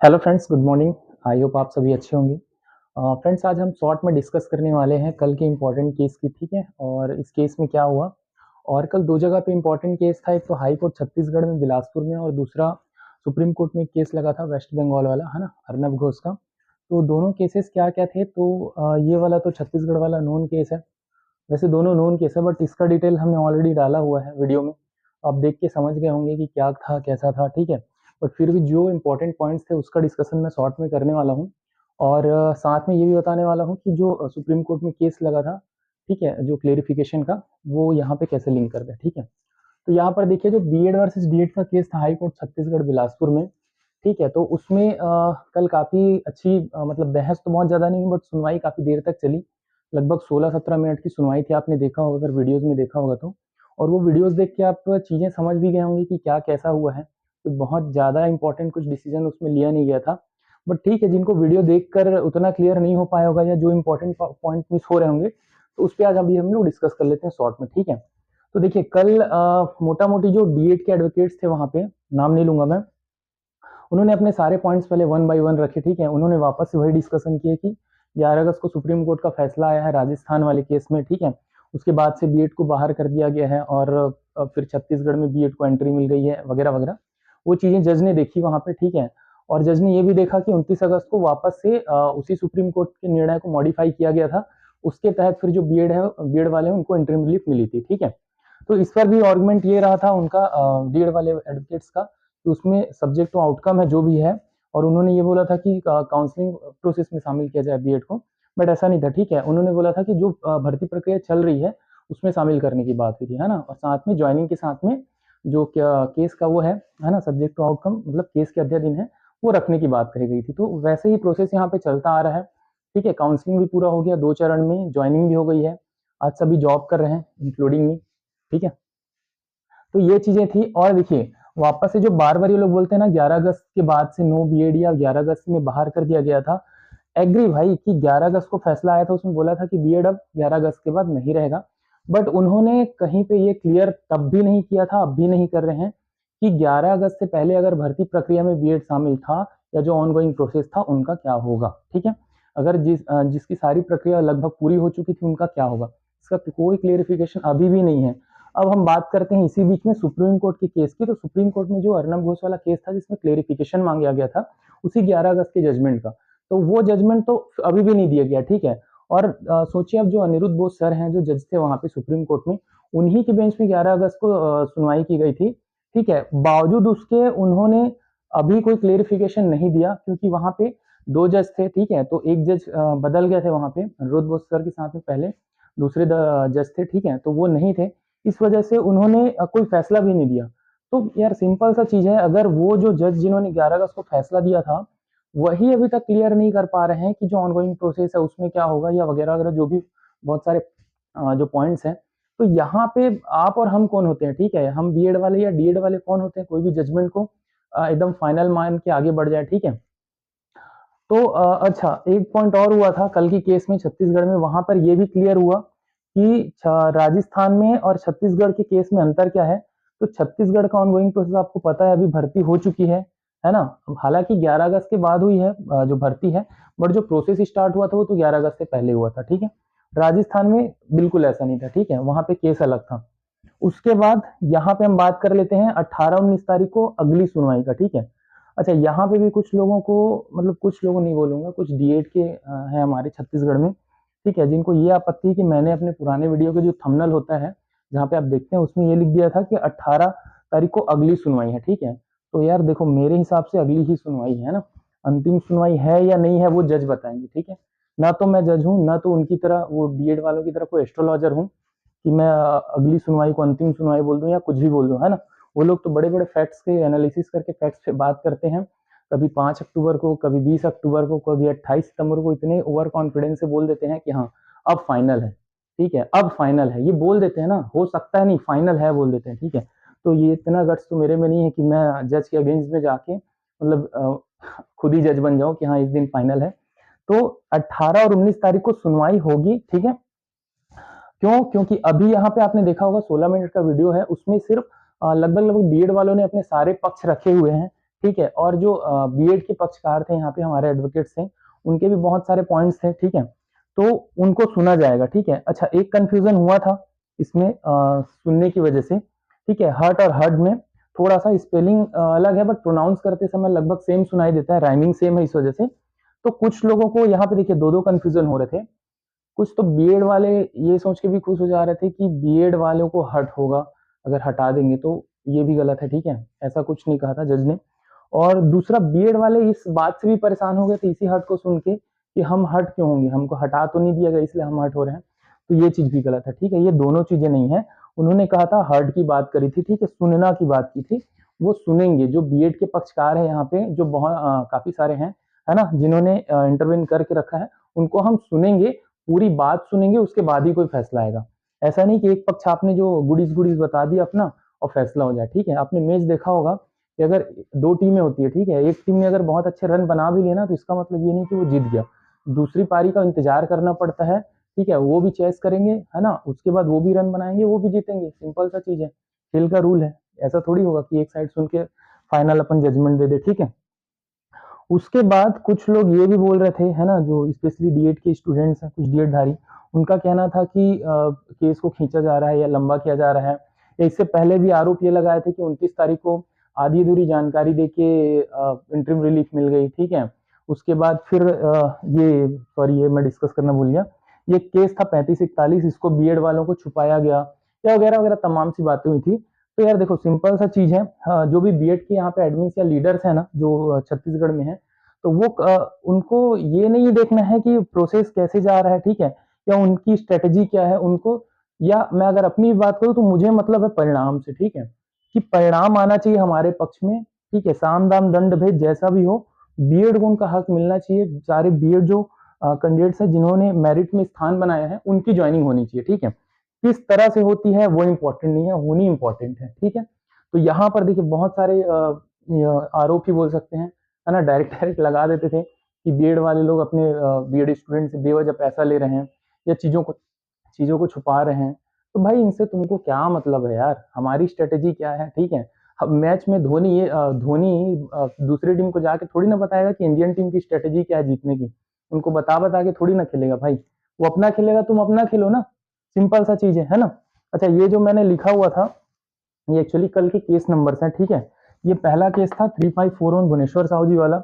Hello friends, good morning. I hope आप सभी अच्छे होंगे। फ्रेंड्स, आज हम शॉर्ट में डिस्कस करने वाले हैं कल के इम्पोर्टेंट केस की, ठीक है। और इस केस में क्या हुआ, और कल दो जगह पे इम्पोर्टेंट केस था। एक तो हाई कोर्ट छत्तीसगढ़ में बिलासपुर में, और दूसरा सुप्रीम कोर्ट में एक केस लगा था वेस्ट बंगाल वाला, है ना, अर्नब घोष का। तो दोनों केसेस क्या क्या थे, तो ये वाला तो छत्तीसगढ़ वाला नोन केस है। वैसे दोनों नोन केस है, बट इसका डिटेल हमने ऑलरेडी डाला हुआ है वीडियो में। आप देख के समझ गए होंगे कि क्या था कैसा था, ठीक है। बट फिर भी जो इंपॉर्टेंट पॉइंट्स थे उसका डिस्कशन मैं शॉर्ट में करने वाला हूँ। और साथ में ये भी बताने वाला हूँ कि जो सुप्रीम कोर्ट में केस लगा था, ठीक है, जो क्लेरिफिकेशन का, वो यहाँ पे कैसे लिंक करते हैं, ठीक है। तो यहाँ पर देखिए, जो बीएड वर्सेस डीएड का केस था हाई कोर्ट छत्तीसगढ़ बिलासपुर में, ठीक है। तो उसमें कल काफ़ी अच्छी मतलब बहस तो बहुत ज़्यादा नहीं, बट सुनवाई काफ़ी देर तक चली। लगभग 16-17 मिनट की सुनवाई थी, आपने देखा होगा अगर वीडियोज़ में देखा होगा तो। और वो वीडियोज़ देख के आप चीज़ें समझ भी गए होंगे कि क्या कैसा हुआ है। तो बहुत ज़्यादा इम्पोर्टेंट कुछ डिसीजन उसमें लिया नहीं गया था। बट ठीक है, जिनको वीडियो देखकर उतना क्लियर नहीं हो पाया होगा या जो इम्पोर्टेंट पॉइंट मिस हो रहे होंगे, तो उस पे आज अभी हम लोग डिस्कस कर लेते हैं शॉर्ट में, ठीक है। तो देखिए, कल मोटा-मोटी जो बीएड के एडवोकेट्स थे वहाँ पे, नाम नहीं लूँगा मैं, उन्होंने अपने सारे पॉइंट्स पहले वन बाय वन रखे, ठीक है। उन्होंने वापस से वही डिस्कशन किए कि 11 अगस्त को सुप्रीम कोर्ट का फैसला आया है राजस्थान वाले केस में, ठीक है। उसके बाद से बीएड को बाहर कर दिया गया है, और फिर छत्तीसगढ़ में बीएड को एंट्री मिल गई है, वगैरह वगैरह। वो चीज़ें जज ने देखी वहाँ पे, ठीक है। और जज ने ये भी देखा कि 29 अगस्त को वापस से उसी सुप्रीम कोर्ट के निर्णय को मॉडिफाई किया गया था। उसके तहत फिर जो बीएड है, बीएड वाले हैं, उनको इंटरिम रिलीफ मिली थी, ठीक है। तो इस पर भी आर्गुमेंट ये रहा था उनका, बीएड वाले एडवोकेट्स का, कि उसमें सब्जेक्ट टू आउटकम है जो भी है। और उन्होंने ये बोला था कि काउंसलिंग प्रोसेस में शामिल किया जाए बीएड को। बट ऐसा नहीं था, ठीक है। उन्होंने बोला था कि जो भर्ती प्रक्रिया चल रही है उसमें शामिल करने की बात हुई थी, है ना। और साथ में ज्वाइनिंग के साथ में जो क्या केस का वो है ना, सब्जेक्ट टू आउटकम, मतलब केस के अध्याय दिन है, वो रखने की बात कही गई थी। तो वैसे ही प्रोसेस यहाँ पे चलता आ रहा है, ठीक है। काउंसलिंग भी पूरा हो गया 2 चरण में, ज्वाइनिंग भी हो गई है। आज सभी जॉब कर रहे हैं, इंक्लूडिंग मी, ठीक है। तो ये चीजें थी। और देखिए, वापस से जो बार-बार ये लोग बोलते हैं ना 11 अगस्त के बाद से नो बीएड, या 11 अगस्त में बाहर कर दिया गया था। एग्री भाई कि 11 अगस्त को फैसला आया था, उसमें बोला था कि बीएड अब 11 अगस्त के बाद नहीं रहेगा। बट उन्होंने कहीं पे ये क्लियर तब भी नहीं किया था, अब भी नहीं कर रहे हैं, कि 11 अगस्त से पहले अगर भर्ती प्रक्रिया में बीएड शामिल था या जो ऑनगोइंग प्रोसेस था उनका क्या होगा, ठीक है। अगर जिसकी सारी प्रक्रिया लगभग पूरी हो चुकी थी उनका क्या होगा, इसका कोई क्लियरिफिकेशन अभी भी नहीं है। अब हम बात करते हैं इसी बीच में सुप्रीम कोर्ट के केस की। तो सुप्रीम कोर्ट में जो अर्नब घोष वाला केस था जिसमें क्लेरिफिकेशन मांगा गया था उसी 11 अगस्त के जजमेंट का, तो वो जजमेंट तो अभी भी नहीं दिया गया, ठीक है। और सोचिए, अब जो अनिरुद्ध बोस सर हैं, जो जज थे वहां पे सुप्रीम कोर्ट में, उन्हीं के बेंच में 11 अगस्त को सुनवाई की गई थी, ठीक है। बावजूद उसके उन्होंने अभी कोई क्लेरिफिकेशन नहीं दिया, क्योंकि वहां पे दो जज थे, ठीक है। तो एक जज बदल गए थे वहां पे अनिरुद्ध बोस सर के साथ में, पहले दूसरे जज थे, ठीक है। तो वो नहीं थे, इस वजह से उन्होंने कोई फैसला भी नहीं दिया। तो यार सिंपल सा चीज है, अगर वो जो जज जिन्होंने 11 अगस्त को फैसला दिया था वही अभी तक क्लियर नहीं कर पा रहे हैं कि जो ऑनगोइंग प्रोसेस है उसमें क्या होगा, या वगैरह वगैरह जो भी बहुत सारे जो पॉइंट्स हैं, तो यहाँ पे आप और हम कौन होते हैं, ठीक है। हम बीएड वाले या डीएड वाले कौन होते हैं, कोई भी जजमेंट को एकदम फाइनल मान के आगे बढ़ जाए, ठीक है। तो अच्छा, एक पॉइंट और हुआ था कल की केस में छत्तीसगढ़ में, वहां पर यह भी क्लियर हुआ कि राजस्थान में और छत्तीसगढ़ के केस में अंतर क्या है। तो छत्तीसगढ़ का ऑनगोइंग प्रोसेस आपको पता है, अभी भर्ती हो चुकी है ना। हालांकि 11 अगस्त के बाद हुई है जो भर्ती है, बट जो प्रोसेस स्टार्ट हुआ था वो तो 11 अगस्त से पहले हुआ था, ठीक है। राजस्थान में बिल्कुल ऐसा नहीं था, ठीक है, वहां पे केस अलग था। उसके बाद यहाँ पे हम बात कर लेते हैं 18-19 तारीख को अगली सुनवाई का, ठीक है। अच्छा, यहाँ पे भी कुछ लोगों को, मतलब कुछ लोगों नहीं बोलूंगा, कुछ डीएड के हैं हमारे छत्तीसगढ़ में, ठीक है, जिनको ये आपत्ति है कि मैंने अपने पुराने वीडियो के जो थंबनेल होता है जहाँ पे आप देखते हैं उसमें ये लिख दिया था कि 18 तारीख को अगली सुनवाई है, ठीक है। तो यार देखो, मेरे हिसाब से अगली ही सुनवाई है ना। अंतिम सुनवाई है या नहीं है वो जज बताएंगे, ठीक है। ना तो मैं जज हूँ, ना तो उनकी तरह, वो डीएड वालों की तरह कोई एस्ट्रोलॉजर हूँ कि मैं अगली सुनवाई को अंतिम सुनवाई बोल दूं या कुछ भी बोल दूं, है ना। वो लोग तो बड़े बड़े फैक्ट्स के एनालिसिस करके फैक्ट्स पे बात करते हैं। कभी 5 अक्टूबर को, कभी 20 अक्टूबर को, कभी 28 सितंबर को, इतने ओवर कॉन्फिडेंस से बोल देते हैं कि हाँ अब फाइनल है, ठीक है, अब फाइनल है, ये बोल देते हैं ना, हो सकता है नहीं, फाइनल है बोल देते हैं, ठीक है। तो ये इतना गट्स तो मेरे में नहीं है कि मैं जज के अगेंस्ट में जाके, मतलब खुद ही जज बन जाऊं कि हाँ इस दिन फाइनल है। तो 18 और 19 तारीख को सुनवाई होगी, ठीक है। क्यों? क्योंकि अभी यहाँ पे आपने देखा होगा 16 मिनट का वीडियो है, उसमें सिर्फ लगभग लगभग बीएड वालों ने अपने सारे पक्ष रखे हुए हैं, ठीक है। और जो बीएड के पक्षकार थे यहाँ पे हमारे एडवोकेट्स थे, उनके भी बहुत सारे पॉइंट्स थे, ठीक है, तो उनको सुना जाएगा, ठीक है। अच्छा, एक कंफ्यूजन हुआ था इसमें सुनने की वजह से, ठीक है, हर्ट और हर्ड में थोड़ा सा स्पेलिंग अलग है, बट प्रोनाउंस करते समय लगभग सेम सुनाई देता है, राइमिंग सेम है, इस वजह से तो कुछ लोगों को यहाँ पे देखिए दो दो कंफ्यूजन हो रहे थे। कुछ तो बीएड वाले ये सोच के भी खुश हो जा रहे थे कि बीएड वालों को हर्ट होगा अगर हटा देंगे, तो ये भी गलत है, ठीक है, ऐसा कुछ नहीं कहा था जज ने। और दूसरा, बीएड वाले इस बात से भी परेशान हो गए थे इसी हर्ट को सुन के कि हम हर्ट क्यों होंगे, हमको हटा तो नहीं दिया गया इसलिए हम हर्ट हो रहे हैं, तो ये चीज भी गलत है, ठीक है। ये दोनों चीजें नहीं है। उन्होंने कहा था हर्ट की बात करी थी, ठीक है, सुनना की बात की थी, वो सुनेंगे। जो बीएड के पक्षकार है यहाँ पे जो बहुत काफी सारे हैं, है ना, जिन्होंने इंटरवेन करके रखा है, उनको हम सुनेंगे, पूरी बात सुनेंगे, उसके बाद ही कोई फैसला आएगा। ऐसा नहीं कि एक पक्ष आपने जो गुड़ीज गुड़ीज बता दिया अपना और फैसला हो जाए, ठीक है। आपने मैच देखा होगा कि अगर दो टीमें होती है, ठीक है, एक टीम ने अगर बहुत अच्छे रन बना भी लिए ना, तो इसका मतलब ये नहीं कि वो जीत गया, दूसरी पारी का इंतजार करना पड़ता है, ठीक है, वो भी चेस करेंगे, है ना, उसके बाद वो भी रन बनाएंगे, वो भी जीतेंगे, सिंपल सा चीज है, खेल का रूल है। ऐसा थोड़ी होगा कि एक साइड सुन के फाइनल अपन जजमेंट दे दे, ठीक है। उसके बाद कुछ लोग ये भी बोल रहे थे, है ना, जो स्पेशली डीएड के स्टूडेंट्स हैं, कुछ डीएड धारी, उनका कहना था कि केस को खींचा जा रहा है या लंबा किया जा रहा है। इससे पहले भी आरोप ये लगाए थे कि 29 तारीख को आधी अधूरी जानकारी देके इंटरिम रिलीफ मिल गई, ठीक है। उसके बाद फिर ये सॉरी ये मैं डिस्कस करना भूल गया, ये केस था 3541, इसको बीएड वालों को छुपाया गया या वगैरह वगैरह तमाम सी बातें हुई थी। तो यार देखो सिंपल सा चीज है, जो भी बीएड के यहाँ पे एडमिन्स या लीडर्स है ना, जो छत्तीसगढ़ में है, तो वो उनको ये नहीं देखना है कि प्रोसेस कैसे जा रहा है, ठीक है, या उनकी स्ट्रेटेजी क्या है, उनको, या मैं अगर अपनी बात करूं तो मुझे मतलब है परिणाम से, ठीक है, कि परिणाम आना चाहिए हमारे पक्ष में, ठीक है, साम दाम दंड भेद जैसा भी हो, बीएड को उनका हक मिलना चाहिए। सारे बीएड जो कैंडिडेट्स हैं जिन्होंने मेरिट में स्थान बनाया है, उनकी ज्वाइनिंग होनी चाहिए, ठीक है। किस तरह से होती है वो इंपॉर्टेंट नहीं है, होनी इंपॉर्टेंट है, ठीक है। तो यहाँ पर देखिए बहुत सारे आरोप ही बोल सकते हैं, है ना, डायरेक्ट डायरेक्ट लगा देते थे कि बीएड वाले लोग अपने बीएड स्टूडेंट से बेवजह पैसा ले रहे हैं या चीजों को छुपा रहे हैं। तो भाई इनसे तुमको क्या मतलब है यार, हमारी स्ट्रेटेजी क्या है, ठीक है। अब मैच में धोनी दूसरी टीम को जाके थोड़ी ना बताएगा कि इंडियन टीम की स्ट्रेटेजी क्या है जीतने की, उनको बता बता के थोड़ी ना खेलेगा भाई, वो अपना खेलेगा, तुम अपना खेलो ना, सिंपल सा चीज है ना। अच्छा, ये जो मैंने लिखा हुआ था ये एक्चुअली कल के केस नंबर्स हैं, ठीक है। ये पहला केस था 3541 भुवनेश्वर साहू जी वाला,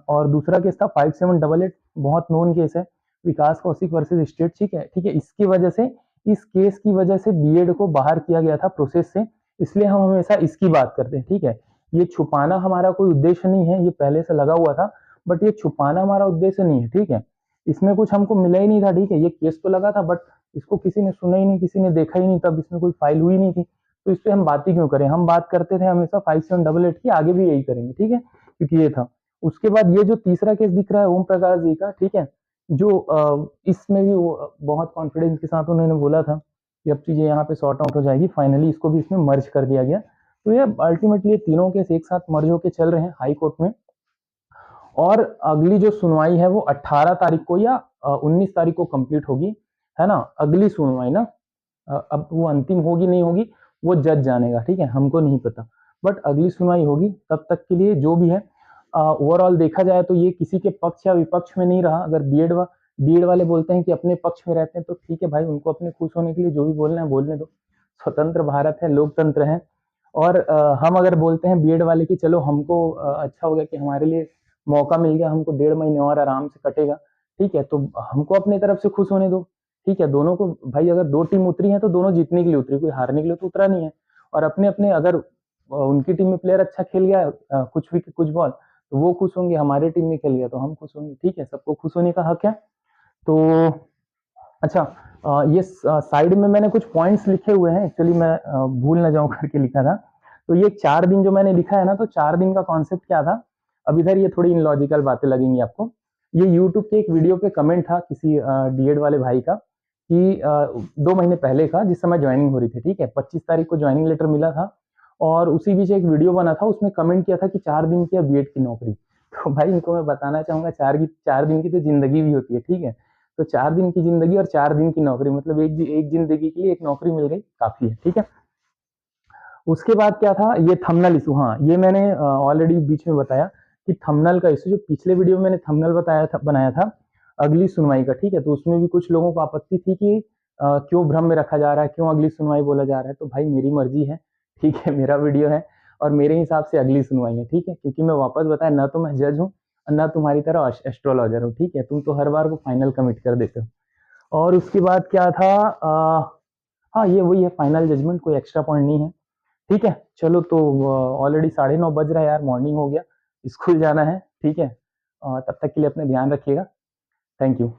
और दूसरा केस था 5788, बहुत नोन केस है, विकास कौशिक वर्सेस स्टेट, ठीक है, ठीक है। इसकी वजह से, इस केस की वजह से बीएड को बाहर किया गया था प्रोसेस से, इसलिए हम हमेशा इसकी बात करते हैं, ठीक है। ये छुपाना हमारा कोई उद्देश्य नहीं है, ये पहले से लगा हुआ था, बट ये छुपाना हमारा उद्देश्य नहीं है, ठीक है। इसमें कुछ हमको मिला ही नहीं था, ठीक है, ये केस तो लगा था, बट इसको किसी ने सुना ही नहीं, किसी ने देखा ही नहीं, तब इसमें कोई फाइल हुई नहीं थी, तो इस पे हम बात ही क्यों करें। हम बात करते थे हमेशा 5788 की, आगे भी यही करेंगे, ठीक है, क्योंकि ये था। उसके बाद ये जो तीसरा केस दिख रहा है ओम प्रकाश जी का, ठीक है, जो इसमें भी वो बहुत कॉन्फिडेंस के साथ उन्होंने बोला था कि अब चीजें यहाँ पे सॉर्ट आउट हो जाएगी, फाइनली इसको भी इसमें मर्ज कर दिया गया। तो ये अल्टीमेटली तीनों केस एक साथ मर्ज होके चल रहे हैं हाई कोर्ट में, और अगली जो सुनवाई है वो 18 तारीख को या 19 तारीख को कंप्लीट होगी, है ना, अगली सुनवाई ना। अब वो अंतिम होगी नहीं होगी वो जज जानेगा, ठीक है, हमको नहीं पता, बट अगली सुनवाई होगी। तब तक के लिए जो भी है, ओवरऑल देखा जाए तो ये किसी के पक्ष या विपक्ष में नहीं रहा। अगर बीएड वाले बोलते हैं कि अपने पक्ष में रहते हैं, तो ठीक है भाई, उनको अपने खुश होने के लिए जो भी बोलना है बोलने दो, स्वतंत्र भारत है, लोकतंत्र है। और हम अगर बोलते हैं बीएड वाले की चलो हमको अच्छा हो गया कि हमारे लिए मौका मिल गया, हमको 1.5 महीने और आराम से कटेगा, ठीक है, तो हमको अपनी तरफ से खुश होने दो, ठीक है। दोनों को भाई, अगर दो टीम उतरी है तो दोनों जीतने के लिए उतरी, कोई हारने के लिए तो उतरा नहीं है। और अपने अपने अगर उनकी टीम में प्लेयर अच्छा खेल गया, कुछ भी कुछ बॉल, तो वो खुश होंगे, हमारे टीम में खेल गया तो हम खुश होंगे, ठीक है, सबको खुश होने का हक है। तो अच्छा, ये साइड में मैंने कुछ पॉइंट्स लिखे हुए हैं, एक्चुअली मैं भूल ना जाऊं करके लिखा था। तो ये 4 दिन जो मैंने लिखा है ना, तो 4 दिन का कॉन्सेप्ट क्या था। अब इधर ये थोड़ी इनलॉजिकल बातें लगेंगी आपको। ये यूट्यूब के एक वीडियो पे कमेंट था किसी डीएड वाले भाई का कि 2 महीने पहले का, जिस समय ज्वाइनिंग हो रही थी, ठीक है, 25 तारीख को ज्वाइनिंग लेटर मिला था, और उसी बीच एक वीडियो बना था, उसमें कमेंट किया था कि 4 दिन की बीएड की नौकरी। तो भाई इनको मैं बताना चाहूंगा, 4 दिन की तो जिंदगी भी होती है, ठीक है। तो 4 दिन की जिंदगी और 4 दिन की नौकरी, मतलब एक जिंदगी के लिए एक नौकरी मिल गई, काफी है, ठीक है। उसके बाद क्या था, ये थंबनेल इशू। हाँ, ये मैंने ऑलरेडी बीच में बताया कि थंबनेल का इशू, जो पिछले वीडियो में मैंने थंबनेल बनाया था अगली सुनवाई का, ठीक है, तो उसमें भी कुछ लोगों को आपत्ति थी कि क्यों भ्रम में रखा जा रहा है, क्यों अगली सुनवाई बोला जा रहा है। तो भाई मेरी मर्जी है, ठीक है, मेरा वीडियो है और मेरे हिसाब से अगली सुनवाई है, ठीक है, क्योंकि मैं वापस बताया, ना तो मैं जज हूँ और ना तुम्हारी तरह एस्ट्रोलॉजर हूँ, ठीक है, तुम तो हर बार को फाइनल कमिट कर देते हो। और उसके बाद क्या था, हाँ ये वही है फाइनल जजमेंट, कोई एक्स्ट्रा पॉइंट नहीं है, ठीक है। चलो तो ऑलरेडी 9:30 बज रहा है यार, मॉर्निंग हो गया, स्कूल जाना है, ठीक है। तब तक के लिए अपने ध्यान रखिएगा। Thank you.